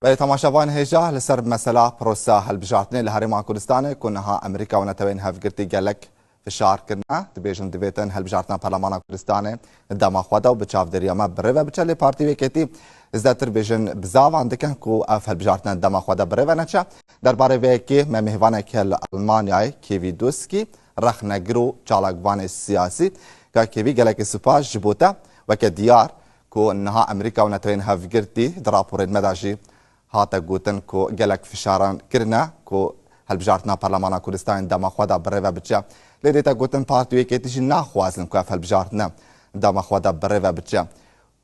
بله تماشاوان هجا لسر مسألة پروسا هلبجارتنی لهرما کردستان کنها امریکا و نتوین هفگرتی گلک فشار کرنا دبیجن دویتن هلبجارتنا پارلمان کردستان دما خوادا و بچاف دریاما بره و بچه لی پارتی وکیتی زدتر بیجن بزاو عندکن کو اف هلبجارتنا دما خوادا بره و نچه درباره ویکی مهمانه کل آلمانیای کیوی دوسکی رخ نگرو چالاگوان سیاسی که کیوی گلک سپاس جبوتا و که دیار کو انها امریکا و نتوین هفگرتی دراپورین مداجی هاتا گوتن کو گلک فشاران کرنا کو هلبجارتنا پارلمان کردستان دما خوادا بره و بچه لیتا گوتن پارتی وکیتیش نخوازن کو اف هلبجارتنا دما خوادا بره و بچه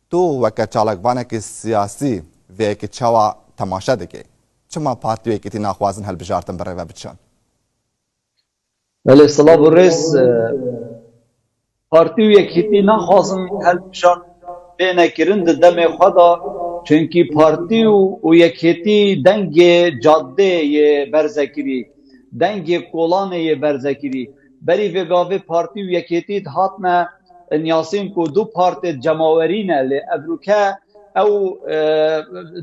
تو وکه چالاگوانک سیاسی ویکی چوا تماشا دکی چما پارتی وکیتی نخوازن هلبجارتن بره و بچه بله سلام الرئیس پارتی وکیتی نخوازن هلبجارت بینه کرن دم خدا چونکی پارتی و یکیتی دنگ جاده ی برزکری دنگ کولان ی برزکری بری وگاوه پارتی و یکیتی هاتنا نیاسیم کو دو پارت جماورینه لی ابروکه او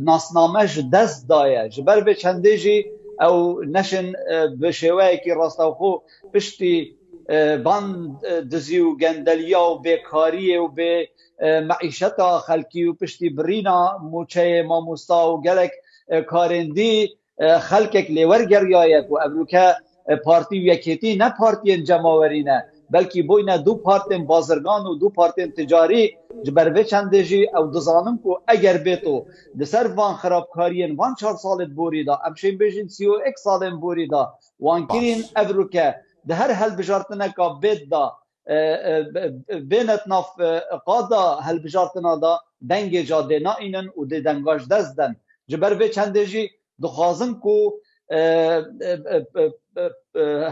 ناسنامش دست دایه جبر به چنده جی او نشن بشوه که راستاوخو پشتی بان دزی و گندلیا و بیکاری و به معیشتا خلکی و پشتی برینا موچه ماموستا و گلک کارندی خلکک لیورگریایک و ابروکه پارتی ویکیتی نه پارتی جماورینه بلکه بوینا دو پارتین بازرگان و دو پارتین تجاری جبر چنده جی او دزانم کو اگر بیتو دسر وان خرابکارین وان 4 سال بوری دا امشین بیجین 31 سال بوری دا وان کرین ابروکه ده هر هلبجارتنه که بید دا بینت ناف قادا هلبجارتنا دا دنگ جاده نا اینن و ده دنگاش دست دن جبر به چنده جی دخوازن کو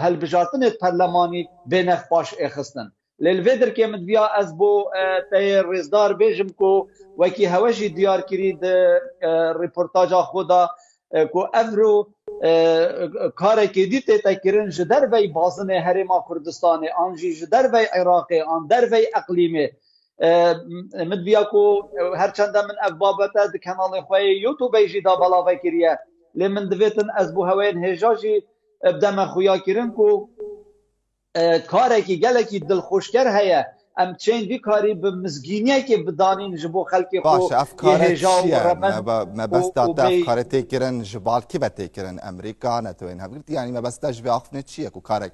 هلبجارتن پرلمانی بینف باش اخستن لیلویدر که مدویا از بو تای رزدار بیجم کو وکی هوشی دیار کرید ریپورتاجا خدا کو افرو کاری که دیت تکرین جدر وی بازن هرما کردستان آنجی جدر وی عراق آن در وی اقلیمی مدویا کو هر چند من افبابت کانال خوی یوتیوب جدا بالا وکریه لمن دویتن از بو هوین هجاجی بدم خویا کرن کو کاری که گلکی دلخوشگر هیا ام چین وی کاری به مزگینیه که بدانین جبو خلقی خو باش افکارت چیه ما بس داتا افکارت تکرن جبال کی بتکرن امریکا نتوین هفگرت یعنی ما بس تجوی آخفنه چیه کو کارک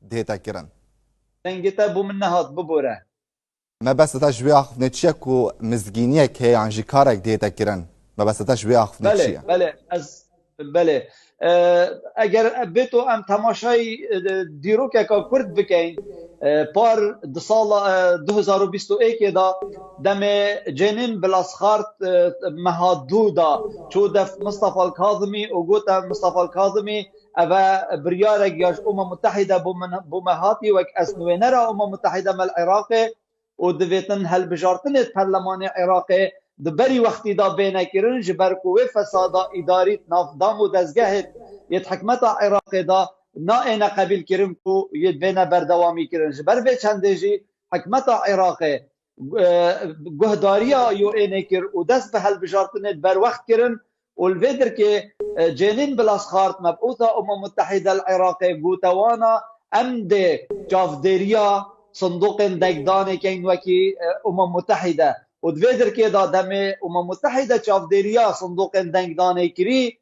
دیتا کرن دنگتا بو من نهات ببوره ما بس تجوی آخفنه چیه کو مزگینیه که انجی کارک دیتا کرن ما بس تجوی آخفنه چیه بله از بله اگر بیتو ام تماشای دیروک که کرد بکین پار سال 2021 دا دم جنین بلاسخارت مهادو دا چو دف مصطفى الكاظمي و گوتا مصطفى الكاظمي اوه بریارک یاش متحده بومهاتی وک اسنوینرا متحده مل عراق و دویتن هل بجارتن پرلمان عراق دبری وقتی دا بینه کرن جبر کوه فسادا اداری نافدام و دزگهت یت حکمت عراق دا نا اینا قبیل کرن کو یت بینه بردوامی کرن جبر به چنده جی حکمت عراق گهداریا یو اینه کر و دست به هل بجارتن بر وقت کرن والفيدر كي جنين بلاسخارت مبعوثة متحدة العراق قوتوانا أمد جافديريا صندوق دقداني كين وكي متحدة ودفيدر كي دا دمي متحدة جافديريا صندوق دقداني كري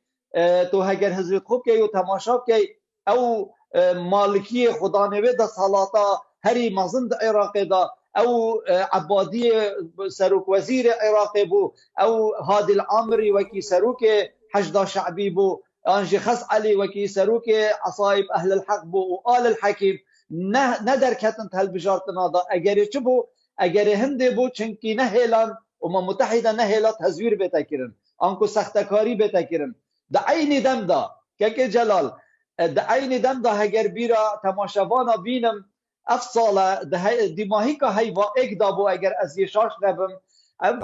تو هجر هزرت خوب كي وتماشا كي أو مالكية خدانوي دا صلاتا هري مزند عراق دا او عبادی سروک وزیر عراق بو او هادی العامری وکی سروک حشد شعبی بو انجی خس علی وکی سروک عصائب اهل الحق بو و آل الحکیم نه در کتن تل بجارتنا دا اگر چه بو اگر هنده بو چنکی نه هیلان متحده نه هیلات تزویر بیتا کرن انکو سختکاری بیتا کرن دا عین دم دا که جلال دا عین دم دا هگر بیرا تماشاوانا بینم افصاله دیماهی که هیوا اک دابو اگر از یشاش نبم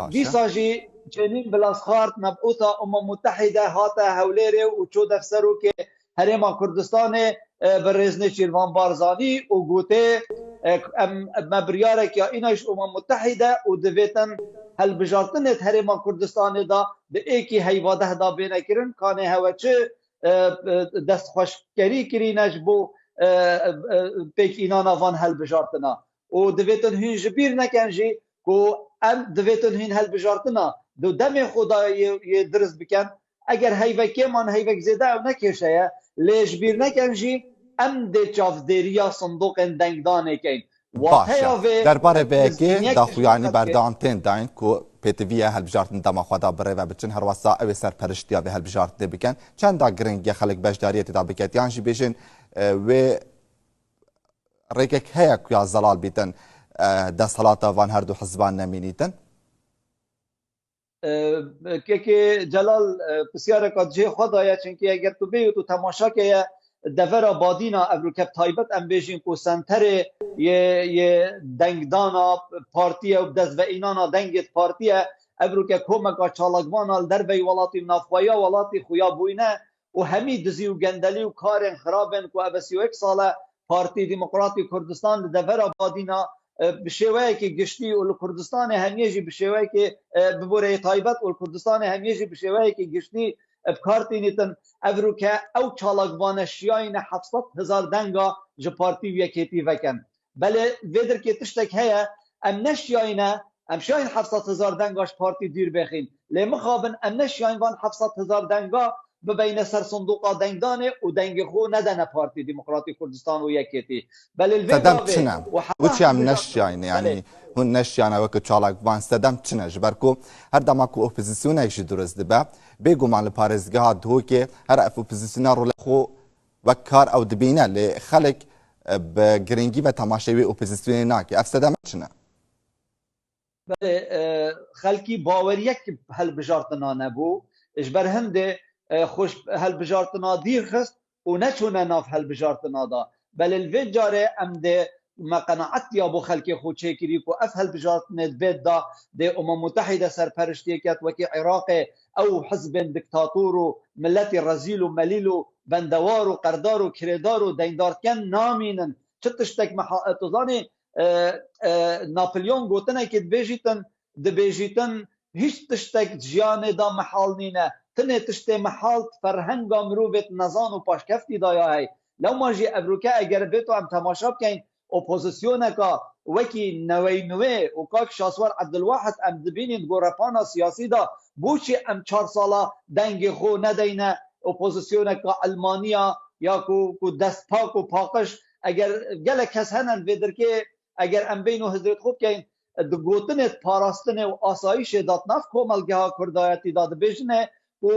بیساجی جنین بلاسخارت مبعوثة متحده هاتا هولیره و چو دفسرو که هرما کردستان برزنه چیروان بارزانی و گوته مبریارك يا إناش متحدة ودفيتن هل بجارتنت هرما كردستان دا بإيكي هيواده دا بينا كرن كان هوا دست خوشكري كرينش بو بيك إنانا فان هل بجارتنا ودفيتن هين جبير نكنجي كو ام دفيتن هين هل بجارتنا دو دم خدا يدرس بكن اگر هيوه كمان هيوه زيده او نكشه ليش بير نكنجي ام د چافدریا صندوق دنگدانه کین باشه درباره بگی داخویانی بردانتین داین کو پیتویه هلبجارتن دما خدا بره و بچن هر واسا او سرپرشتیا به هلبجارتن بکن چند دا گرنگی خلق بشداریتی دا بکت یانجی بیشن و ریکک هیا کیا زلال بیتن دست حالاتا وان هر دو حزبان نمینیتن که جلال بسیار که جه خدایه چونکه اگر تو بیو تو تماشا که دفر بادینا افروکب تایبت ام بیشین کو سنتر یه دنگدانا پارتیه و دست و اینانا دنگت پارتیه افروکب کومکا چالکوانا در بی ولاتی نافخویا ولاتی خویا بوینه و همی دزی و گندلی و کارن خرابن کو ابسی و ایک ساله پارتی دموکراتی کردستان دفر بادینا بشوی که گشتی و کردستان همیجی بشوی که ببوره تایبت و کردستان همیجی بشوی که گشتی بکارتی نیتن افروکه او چالکوان شیاین 700,000 دنگا جو پارتی و یکیتی وکن بله ویدر که تشتک هیا ام نشیاینه ام شیاین 700,000 دنگاش پارتی دیر بخین لی مخابن ام نشیاین وان 700,000 دنگا ببین سر صندوقا دنگدانه و دنگ خو ندنه پارتی دموکراتی کردستان و یکیتی بله سدم چنه وچی هم نشیاینه یعنی هون نشیانه وکو چالکوان سدم چنه جبرکو هر دما کو اپوزیسیون ایشی درست دبه بگو مال پارێزگەها دهۆکێ هەر ئەپۆزیسیۆنە ڕۆڵە خۆ وەک کار ئەو دبینە لێ خەڵک بە گرنگی بە تەماشەوی ئۆپۆزیسیۆنی ناکێ ئەف سەدەمە چنە خەڵکی باوەریەک هەڵبژارتنا نەبوو ji ber hindê xweş helbijartina dîr xist û neçûne nav helbijartina da belê li vê carê em dê me qenaetiya bo xelkê xwe çêkirî ku ev helbijartinê divê da dê Umma Mutehîde serperiştiyê ket wekî Iraqê ew hizbên diktatûr û milletê rezîl û melîl û bendewar û qerdar û kirêdar û deyndarken namînin çi tiştek tu zanî Napolyon gotinekê dibêjîtin hiç tiştek jiyanê da mihal nîne tinê tiştê mihal ferhenga mirovê nezan û paşkeftî daya hey lewma jî evrûke eger bê tu em temaşa bikein opozisyoneka wekî Newêynûyê û kak Şaswar Ebdilwahid em dibînin gorepana siyasî da بوچی ام 4 سالا دنگ خو ندینه اپوزیسیون که المانیا یا کو دست پاک و پاکش اگر گله کس هنن ویدر که اگر ام بینو حضرت خوب که دگوتنت پاراستن و آسایش داد نف کوملگه ها کردایتی داد بجنه و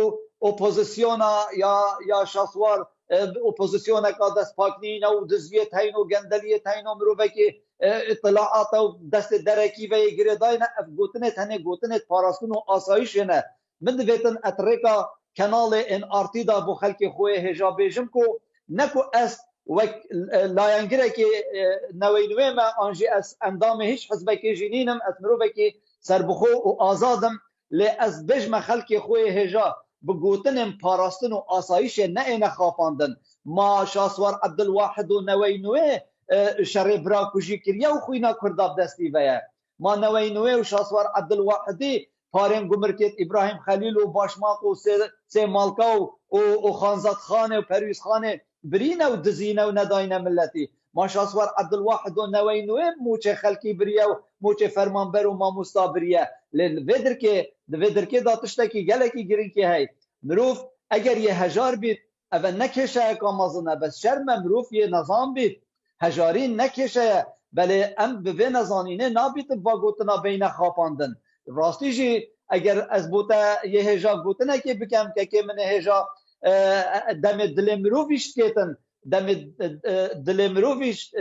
اپوزیسیونا یا شاسوار اپوزیسیون که دست پاک نینه و دزیت هین و گندلیت هین و مروفه که اطلاعات و دست درکی و گردای نه گوتنت هنه گوتنت پاراستن و آسایش نه من دویتن اتریکا کانال ان آرتی دا بو خلک خوی هجا بیجم کو نکو اس و لاینگره که نوینوی ما انجی اس اندام هیچ حزب کی جنینم اتمرو بکی سربخو و آزادم لی از بجم خلک خوی هجا بگوتنم پاراستن و آسایش نه این خافاندن ما شاسوار عبدالواحد و نوینوی شر برا کوجی کریه و خوینا کرداب دستی ویا ما نوینوی و شاسوار عبدالواحدی پارن گمرکت ابراهیم خلیل و باشماق و سه مالکا و خانزاد خانه و پرویز خانه برینه و دزینه و نداینه ملتی ما شاسوار عبدالواحد و نوینوی موچه خلکی بریه و موچه فرمانبر و ماموستا بریه لویدر که داتشتکی گلکی گرین که هی مروف اگر یه هجار بید اول نکشه اکامازنه بس شرم مروف یه نظام بید هجارین نکشه بله ام به نزانینه نابیت با گوتنا بین خاپاندن راستی جی اگر از بوتا یه هجا گوتنه که بکم که من هجا دم دل مروفیش کتن دم دل مروفیش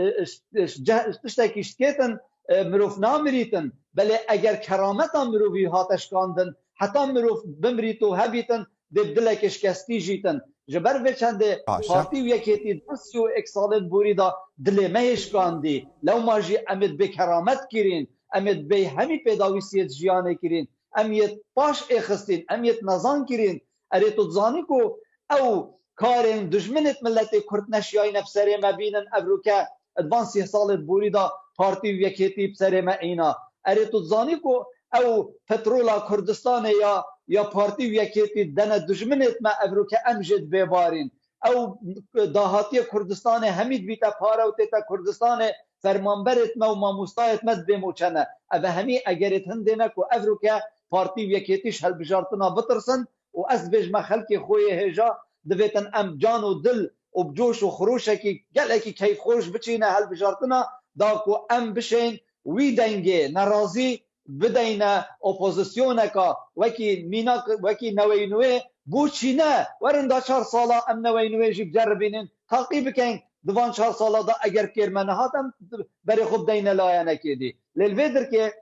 تشتکیش کتن مروف نامریتن بله اگر کرامت مروفی هاتش کاندن حتی مروف بمریتو هبیتن دلکش کستی جیتن جبر وچنده پارتی و یکیتی دستی و اکسالت بوری دا دل مهش کاندی لو ما جی امید به کرامت کرین امید به همی پیداویسیت جیانه کرین امیت پاش اخستین امیت نزان کرین اری تو زانی کو او کارن دجمنت ملت کرد نشیای نفسری ما بینن ابروکه ادوانسی سالت بوری دا پارتی و یکیتی بسری ما اینا اری تو زانی کو او پترولا کردستان یا پارتی و یکیتی دن دجمنت ما ابروکه امجد ببارین او داهاتی کردستان همید بیتا پارا و تیتا کردستان فرمانبرت ما و ماموستایت مد بموچنه او همی اگرت هندینه که افروکه پارتی و یکیتیش هل بجارتنا بترسن و از بجمع خلق خوی هجا دویتن ام جان و دل و بجوش و خروشه کی گله کی کیف خوش بچینه هل بجارتنا دا کو ام بشین وی دنگه نرازی بدین اپوزیسیونه کا وکی مینا وکی نوینوه بوچینه ورندا 4 سالا ام نوینوه جی بجربینن تاقی بکن دوان 4 سالا دا اگر کرمنه هاتم بری خوب دین لایه نکیدی لیل که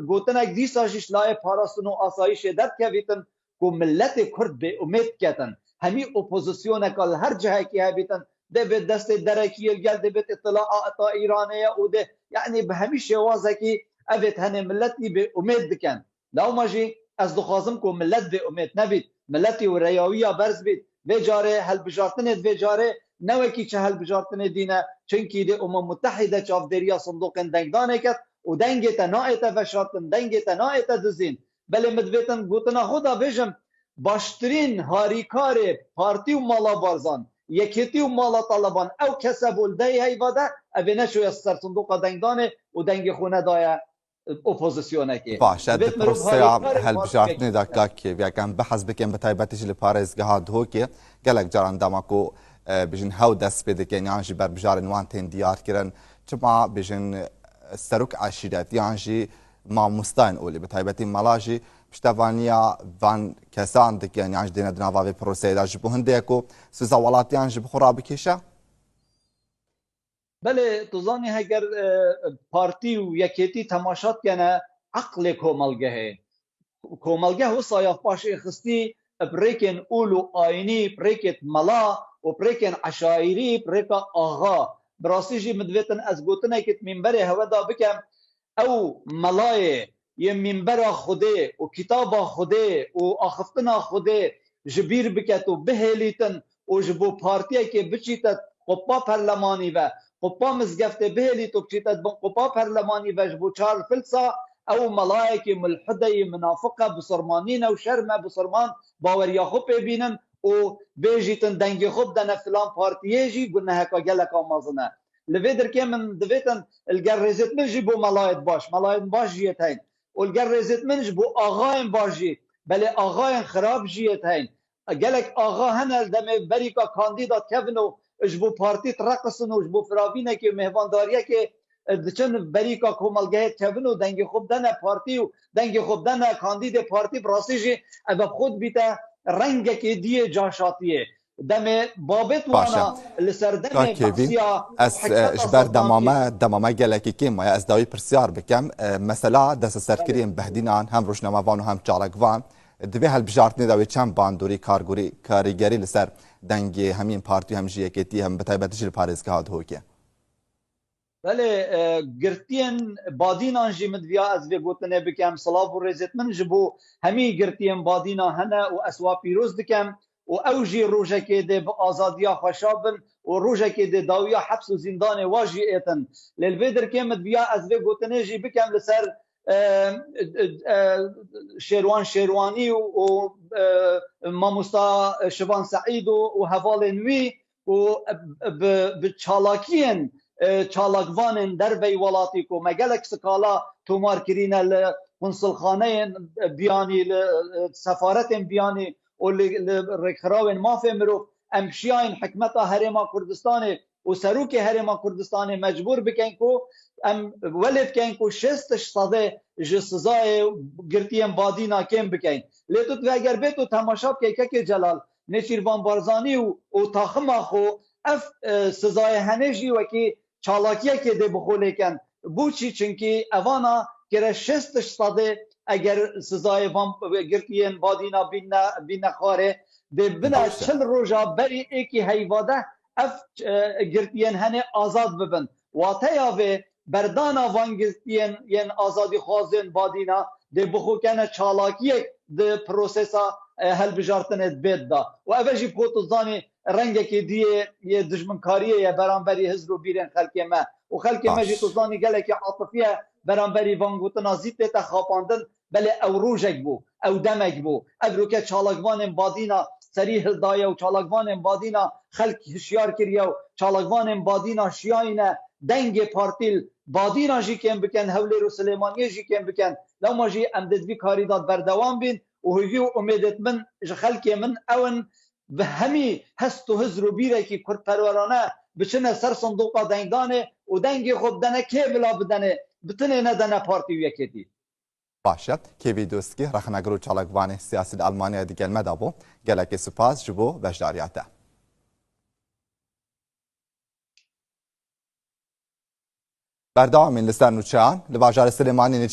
گوتنک دیسا جیش لایه پاراستن و آسایش داد که بیتن که ملت کرد به امید کتن همی اپوزیسیونه کال هر جهه که بیتن ده به دست درکیل گل ده بیت اطلاع تا ایرانیه و ده یعنی به همی شوازه که اوید هنه ملتی به امید دکن لاو ماجی از دخوازم که ملت به امید نبید ملتی و ریاویه برز بید و جاره هل بجارتنید و جاره نوکی چه هل بجارتنید دینه چنکی ده متحده چاف دریا صندوق دنگدانه کد و دنگ تنایت و شرطن دنگ تنایت دزین بله مدویتن گوتنا خدا بجم باشترین هاریکار پارتی و مالا بارزان یکیتی و مالا طالبان او کسب الدهی هیواده اوه نشوی سر صندوق دنگدانه و دنگ خونه دایه اپوزیسیونه که باشه پروسیا هل بجارتنی دکا که بیاکم بحث بکن بتایبتش لپارێزگەها دهۆکێ gelek caran dema ku bijin hew dest pê dikin yan jî berbijarên wan tên diyar kirin çima bijin serok eşîretiyan jî mamostayên olî bi taybetî mala jî piştevaniya van kesan dikin yan jî dêne di nava vê proseyê de ji bo hindê ku siza welatiyan jî bixwe rabikêşe بله تو زانی اگر پارتی و یکیتی تماشات کنه عقل کوملگه و سایاف پاش خستی بریکن اولو آینی بریکت ملا و بریکن عشایری بریکا آغا براسی جی مدویتن از گوتنه کت منبر هوا دا بکم او ملای یه منبر خوده و کتاب خوده و آخفتنا خوده جبیر بکت و بهلیتن و جبو پارتیه که بچیتت قبا پرلمانی و قبا مزگفته بهلی تو بچیتت بن قبا پرلمانی و جبو 4 فلسا او ملائکه ملحده منافقه بسرمانین و شرمه بسرمان باوریا خوب ببینن و بیجیتن دنگی خوب دنه فلان پارتیه جی گنه هکا گلکا مازنه لویدر که من دویتن الگر رزت من جی بو ملائد باش جیت هین و الگر رزت من جی بو آغاین باش جی بله آغاین خراب جیت هین گلک آغا هنل دمه بریکا کاندیدات کفنو جبو پارتی ترقصن و جبو فرابینه که مهوانداریه که دچن بریکا کوملگه کفنو دنگ خوب دنه پارتی و دنگ خوب دنه کاندید پارتی براسی جی اب خود بیته رنگ که دیه جاشاتیه دمه بابت وانا لسردن بحثیا از جبر دمامه گلکی کم یا از داوی پرسیار بکم مثلا دست سرکریم بهدینان هم روشنموان و هم چالکوان دوی هل بجارتنی داوی چند باندوری کارگری لسر دنگ همین پارتی هم جیکتی هم بتایبتش لپارێزگەها دهۆکێ بله گرتین بادینان جی مدویا از وی گوتنه بکم صلاف و رزت من جبو همی گرتین بادینا هنه و اسوا پیروز دکم و او جی روژه که ده به آزادیا خوشابن و روژه که ده داویا حبس و زندان واجی ایتن لیل که مدویا از وی گوتنه جی بکم لسر شیروانی و ماموستا شبان سعید و حوال نوی و به چالاکین چالاکوانن در وی ولاتی کو مگلک سکالا تومار کرینه لقنصلخانه بیانی سفارت بیانی و لرکراون مافه مرو امشیاین حکمتا هرما کردستان و سروک هرما کردستان مجبور بکن کو ام ولد کن کو 6% جسزای گرتیم بادینا کم بکن لیتوت و اگر بیتو تماشا که جلال نشیروان بارزانی و تاخما خو اف سزای هنجی و که چالاکیه که ده بخوله کن بوچی چنکی اوانا که 6% اگر سزای گرتیم بادینا بین خاره ده بنا 40 روژا بری ایکی حیواده اف گرتیم هنه آزاد ببن واتیا و بردانا وانگرتین ین آزادی خوازن بادینا ده بخو کنه چالاکیه ده پروسسا هەڵبژارتنت بێت دا و ئەvê jî potuzanê rengekê diyê yê dijminkariyê ye beramberî hizb û bîrên xelkê me û xelkê me jî tu zanî gelekî atifiye beramberî vangotina zîtê te xapandin belê ew rojek bû ew demek bû ev roke çalakvanên badîna serî hildaye û çalakvanên badîna xelk hişyar kiriye û çalakvanên badîna şiyayîne dengê partîl badîna jî kêm bikin Hewlêr û Silêmaniyê jî kêm bikin lewma jî em dê vî karî da berdewam bîn û hêvî û umêdet min ji xelkê min ew in bi hemî hest û hizr û bîrekî kurdperwerane biçine ser sindoqa dengdanê û dengê xwe bidene kê bila bidene bitinê nedene partî û yekêtî. باشه کیوی دوستکی رخنگرو چالکوان سیاسی آلمانیا دیگل مدابو گلک سپاس جبو وجداریاته بردام من لسان نوچان لباجار سلیمانی نچیوان